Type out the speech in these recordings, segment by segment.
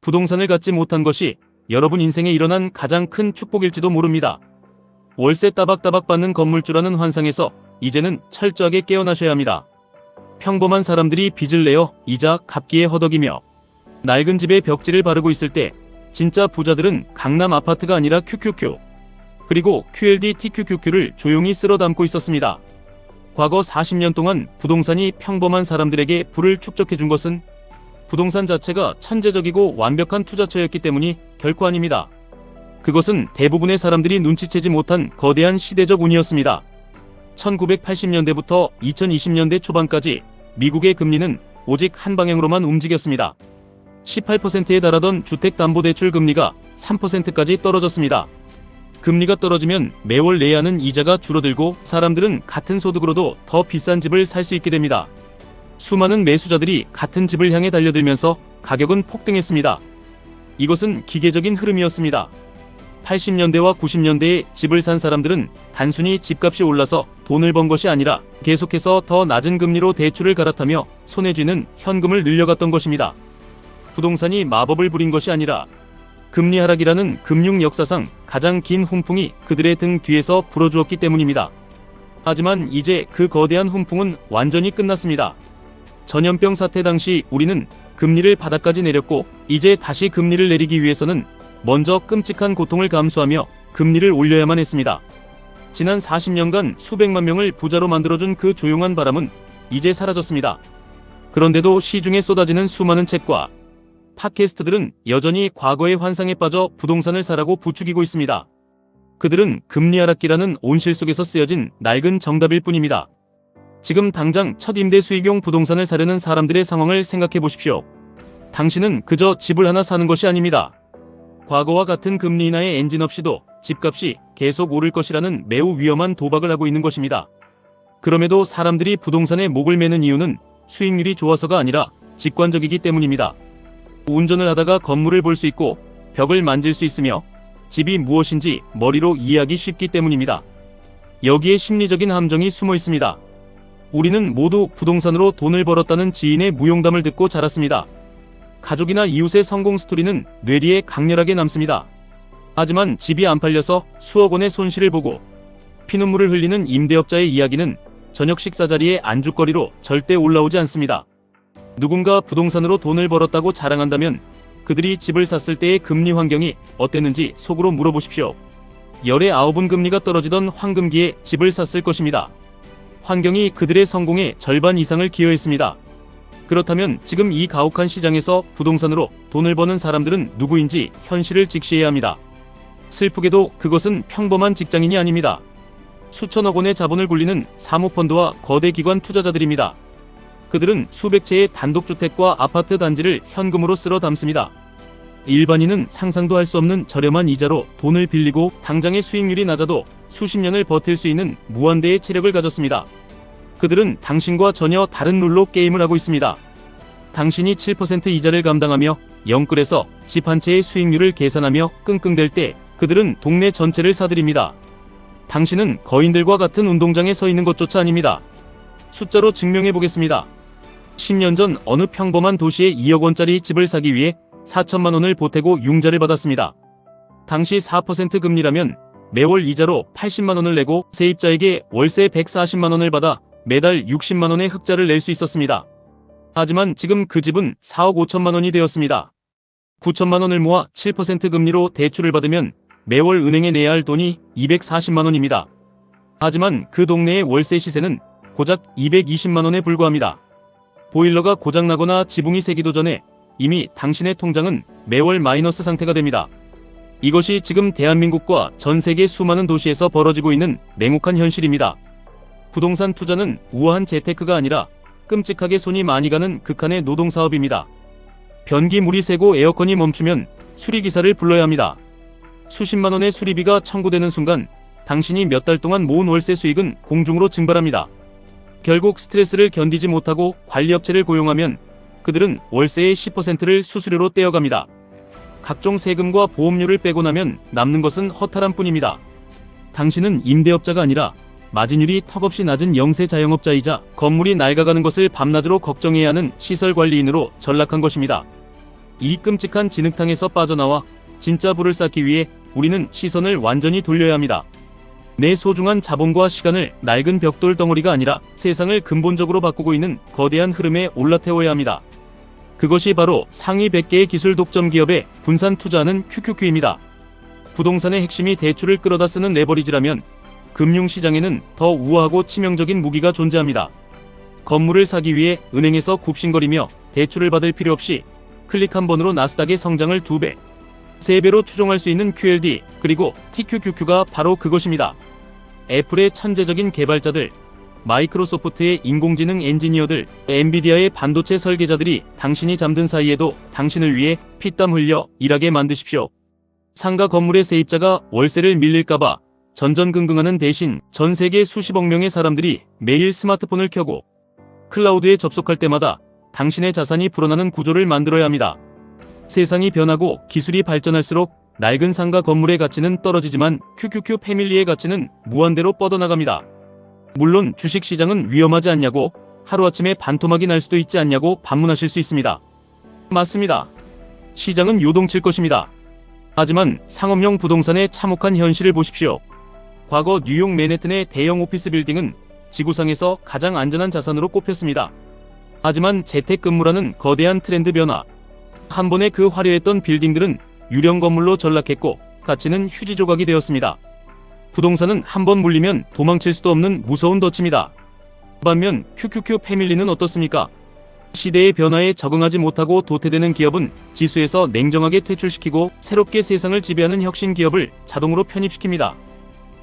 부동산을 갖지 못한 것이 여러분 인생에 일어난 가장 큰 축복일지도 모릅니다. 월세 따박따박 받는 건물주라는 환상에서 이제는 철저하게 깨어나셔야 합니다. 평범한 사람들이 빚을 내어 이자 갚기에 허덕이며 낡은 집에 벽지를 바르고 있을 때 진짜 부자들은 강남 아파트가 아니라 QQQ 그리고 QLD TQQQ를 조용히 쓸어 담고 있었습니다. 과거 40년 동안 부동산이 평범한 사람들에게 부를 축적해 준 것은 부동산 자체가 천재적이고 완벽한 투자처였기 때문이 결코 아닙니다. 그것은 대부분의 사람들이 눈치채지 못한 거대한 시대적 운이었습니다. 1980년대부터 2020년대 초반까지 미국의 금리는 오직 한 방향으로만 움직였습니다. 18%에 달하던 주택담보대출 금리가 3%까지 떨어졌습니다. 금리가 떨어지면 매월 내야 하는 이자가 줄어들고 사람들은 같은 소득으로도 더 비싼 집을 살 수 있게 됩니다. 수많은 매수자들이 같은 집을 향해 달려들면서 가격은 폭등했습니다. 이것은 기계적인 흐름이었습니다. 80년대와 90년대에 집을 산 사람들은 단순히 집값이 올라서 돈을 번 것이 아니라 계속해서 더 낮은 금리로 대출을 갈아타며 손에 쥐는 현금을 늘려갔던 것입니다. 부동산이 마법을 부린 것이 아니라 금리 하락이라는 금융 역사상 가장 긴 훈풍이 그들의 등 뒤에서 불어주었기 때문입니다. 하지만 이제 그 거대한 훈풍은 완전히 끝났습니다. 전염병 사태 당시 우리는 금리를 바닥까지 내렸고 이제 다시 금리를 내리기 위해서는 먼저 끔찍한 고통을 감수하며 금리를 올려야만 했습니다. 지난 40년간 수백만 명을 부자로 만들어준 그 조용한 바람은 이제 사라졌습니다. 그런데도 시중에 쏟아지는 수많은 책과 팟캐스트들은 여전히 과거의 환상에 빠져 부동산을 사라고 부추기고 있습니다. 그들은 금리 하락기라는 온실 속에서 쓰여진 낡은 정답일 뿐입니다. 지금 당장 첫 임대 수익용 부동산을 사려는 사람들의 상황을 생각해 보십시오. 당신은 그저 집을 하나 사는 것이 아닙니다. 과거와 같은 금리 인하의 엔진 없이도 집값이 계속 오를 것이라는 매우 위험한 도박을 하고 있는 것입니다. 그럼에도 사람들이 부동산에 목을 매는 이유는 수익률이 좋아서가 아니라 직관적이기 때문입니다. 운전을 하다가 건물을 볼 수 있고 벽을 만질 수 있으며 집이 무엇인지 머리로 이해하기 쉽기 때문입니다. 여기에 심리적인 함정이 숨어 있습니다. 우리는 모두 부동산으로 돈을 벌었다는 지인의 무용담을 듣고 자랐습니다. 가족이나 이웃의 성공 스토리는 뇌리에 강렬하게 남습니다. 하지만 집이 안 팔려서 수억 원의 손실을 보고 피눈물을 흘리는 임대업자의 이야기는 저녁 식사 자리에 안주거리로 절대 올라오지 않습니다. 누군가 부동산으로 돈을 벌었다고 자랑한다면 그들이 집을 샀을 때의 금리 환경이 어땠는지 속으로 물어보십시오. 열의 9은 금리가 떨어지던 황금기에 집을 샀을 것입니다. 환경이 그들의 성공의 절반 이상을 기여했습니다. 그렇다면 지금 이 가혹한 시장에서 부동산으로 돈을 버는 사람들은 누구인지 현실을 직시해야 합니다. 슬프게도 그것은 평범한 직장인이 아닙니다. 수천억 원의 자본을 굴리는 사모펀드와 거대 기관 투자자들입니다. 그들은 수백 채의 단독주택과 아파트 단지를 현금으로 쓸어 담습니다. 일반인은 상상도 할 수 없는 저렴한 이자로 돈을 빌리고 당장의 수익률이 낮아도 수십 년을 버틸 수 있는 무한대의 체력을 가졌습니다. 그들은 당신과 전혀 다른 룰로 게임을 하고 있습니다. 당신이 7% 이자를 감당하며 영끌에서 집 한 채의 수익률을 계산하며 끙끙댈 때 그들은 동네 전체를 사들입니다. 당신은 거인들과 같은 운동장에 서 있는 것조차 아닙니다. 숫자로 증명해 보겠습니다. 10년 전 어느 평범한 도시에 2억 원짜리 집을 사기 위해 4천만 원을 보태고 융자를 받았습니다. 당시 4% 금리라면 매월 이자로 80만 원을 내고 세입자에게 월세 140만 원을 받아 매달 60만 원의 흑자를 낼 수 있었습니다. 하지만 지금 그 집은 4억 5천만 원이 되었습니다. 9천만 원을 모아 7% 금리로 대출을 받으면 매월 은행에 내야 할 돈이 240만 원입니다. 하지만 그 동네의 월세 시세는 고작 220만 원에 불과합니다. 보일러가 고장나거나 지붕이 새기도 전에 이미 당신의 통장은 매월 마이너스 상태가 됩니다. 이것이 지금 대한민국과 전 세계 수많은 도시에서 벌어지고 있는 냉혹한 현실입니다. 부동산 투자는 우아한 재테크가 아니라 끔찍하게 손이 많이 가는 극한의 노동사업입니다. 변기물이 새고 에어컨이 멈추면 수리기사를 불러야 합니다. 수십만 원의 수리비가 청구되는 순간 당신이 몇 달 동안 모은 월세 수익은 공중으로 증발합니다. 결국 스트레스를 견디지 못하고 관리업체를 고용하면 그들은 월세의 10%를 수수료로 떼어갑니다. 각종 세금과 보험료를 빼고 나면 남는 것은 허탈한 뿐입니다. 당신은 임대업자가 아니라 마진율이 턱없이 낮은 영세 자영업자이자 건물이 낡아가는 것을 밤낮으로 걱정해야 하는 시설관리인으로 전락한 것입니다. 이 끔찍한 진흙탕에서 빠져나와 진짜 부를 쌓기 위해 우리는 시선을 완전히 돌려야 합니다. 내 소중한 자본과 시간을 낡은 벽돌 덩어리가 아니라 세상을 근본적으로 바꾸고 있는 거대한 흐름에 올라태워야 합니다. 그것이 바로 상위 100개의 기술 독점 기업에 분산 투자하는 QQQ입니다. 부동산의 핵심이 대출을 끌어다 쓰는 레버리지라면 금융시장에는 더 우아하고 치명적인 무기가 존재합니다. 건물을 사기 위해 은행에서 굽신거리며 대출을 받을 필요 없이 클릭 한 번으로 나스닥의 성장을 2배, 3배로 추종할 수 있는 QLD 그리고 TQQQ가 바로 그것입니다. 애플의 천재적인 개발자들, 마이크로소프트의 인공지능 엔지니어들, 엔비디아의 반도체 설계자들이 당신이 잠든 사이에도 당신을 위해 피땀 흘려 일하게 만드십시오. 상가 건물의 세입자가 월세를 밀릴까봐 전전긍긍하는 대신 전 세계 수십억 명의 사람들이 매일 스마트폰을 켜고 클라우드에 접속할 때마다 당신의 자산이 불어나는 구조를 만들어야 합니다. 세상이 변하고 기술이 발전할수록 낡은 상가 건물의 가치는 떨어지지만 QQQ 패밀리의 가치는 무한대로 뻗어나갑니다. 물론 주식시장은 위험하지 않냐고, 하루아침에 반토막이 날 수도 있지 않냐고 반문하실 수 있습니다. 맞습니다. 시장은 요동칠 것입니다. 하지만 상업용 부동산의 참혹한 현실을 보십시오. 과거 뉴욕 맨해튼의 대형 오피스 빌딩은 지구상에서 가장 안전한 자산으로 꼽혔습니다. 하지만 재택근무라는 거대한 트렌드 변화, 한 번에 그 화려했던 빌딩들은 유령 건물로 전락했고 가치는 휴지 조각이 되었습니다. 부동산은 한 번 물리면 도망칠 수도 없는 무서운 덫입니다. 반면 QQQ 패밀리는 어떻습니까? 시대의 변화에 적응하지 못하고 도태되는 기업은 지수에서 냉정하게 퇴출시키고 새롭게 세상을 지배하는 혁신 기업을 자동으로 편입시킵니다.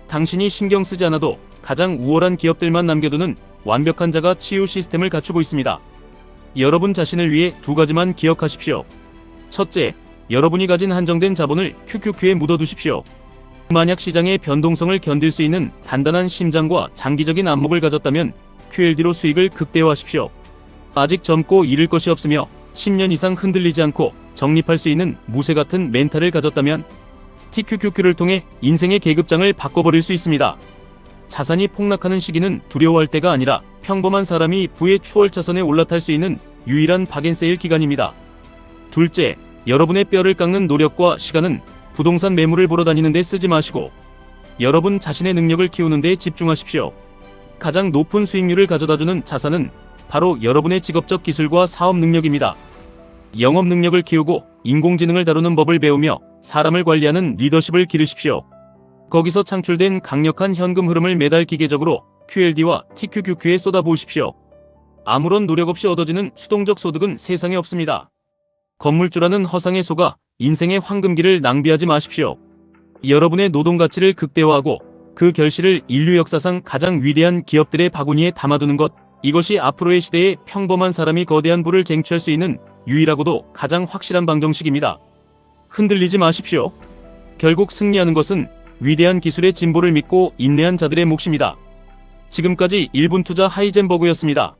당신이 신경 쓰지 않아도 가장 우월한 기업들만 남겨두는 완벽한 자가 치유 시스템을 갖추고 있습니다. 여러분 자신을 위해 2가지만 기억하십시오. 첫째, 여러분이 가진 한정된 자본을 QQQ에 묻어두십시오. 만약 시장의 변동성을 견딜 수 있는 단단한 심장과 장기적인 안목을 가졌다면 QLD로 수익을 극대화하십시오. 아직 젊고 잃을 것이 없으며 10년 이상 흔들리지 않고 적립할 수 있는 무쇠 같은 멘탈을 가졌다면 TQQQ를 통해 인생의 계급장을 바꿔버릴 수 있습니다. 자산이 폭락하는 시기는 두려워할 때가 아니라 평범한 사람이 부의 추월차선에 올라탈 수 있는 유일한 박앤세일 기간입니다. 둘째, 여러분의 뼈를 깎는 노력과 시간은 부동산 매물을 보러 다니는 데 쓰지 마시고 여러분 자신의 능력을 키우는 데 집중하십시오. 가장 높은 수익률을 가져다주는 자산은 바로 여러분의 직업적 기술과 사업 능력입니다. 영업 능력을 키우고 인공지능을 다루는 법을 배우며 사람을 관리하는 리더십을 기르십시오. 거기서 창출된 강력한 현금 흐름을 매달 기계적으로 QLD와 TQQQ에 쏟아부으십시오. 아무런 노력 없이 얻어지는 수동적 소득은 세상에 없습니다. 건물주라는 허상에 속아 인생의 황금기를 낭비하지 마십시오. 여러분의 노동 가치를 극대화하고 그 결실을 인류 역사상 가장 위대한 기업들의 바구니에 담아두는 것, 이것이 앞으로의 시대에 평범한 사람이 거대한 부를 쟁취할 수 있는 유일하고도 가장 확실한 방정식입니다. 흔들리지 마십시오. 결국 승리하는 것은 위대한 기술의 진보를 믿고 인내한 자들의 몫입니다. 지금까지 1분 투자 하이젠버그였습니다.